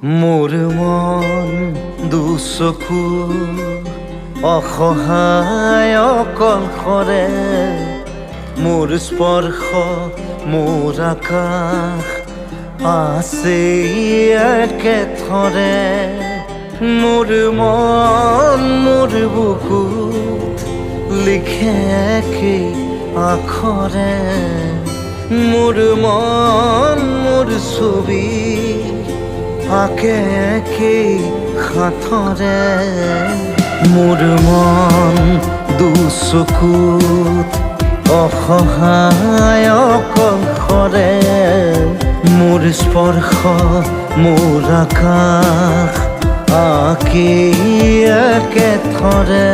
মোৰ মন দুচকু অসহায় অকলশৰে, মোৰ স্পৰ্শ মোৰ আকাশ আছে একেথৰে। মোৰ মন মোৰ বুকুত লিখে একেই আখৰে, মোৰ মন মোৰ ছবি আঁকে একেই সাঁথৰে। মোৰ মন দুচকুত অসহায় অকলশৰে, মোৰ স্পৰ্শ মোৰ আকাশ আঁকি একেথৰে।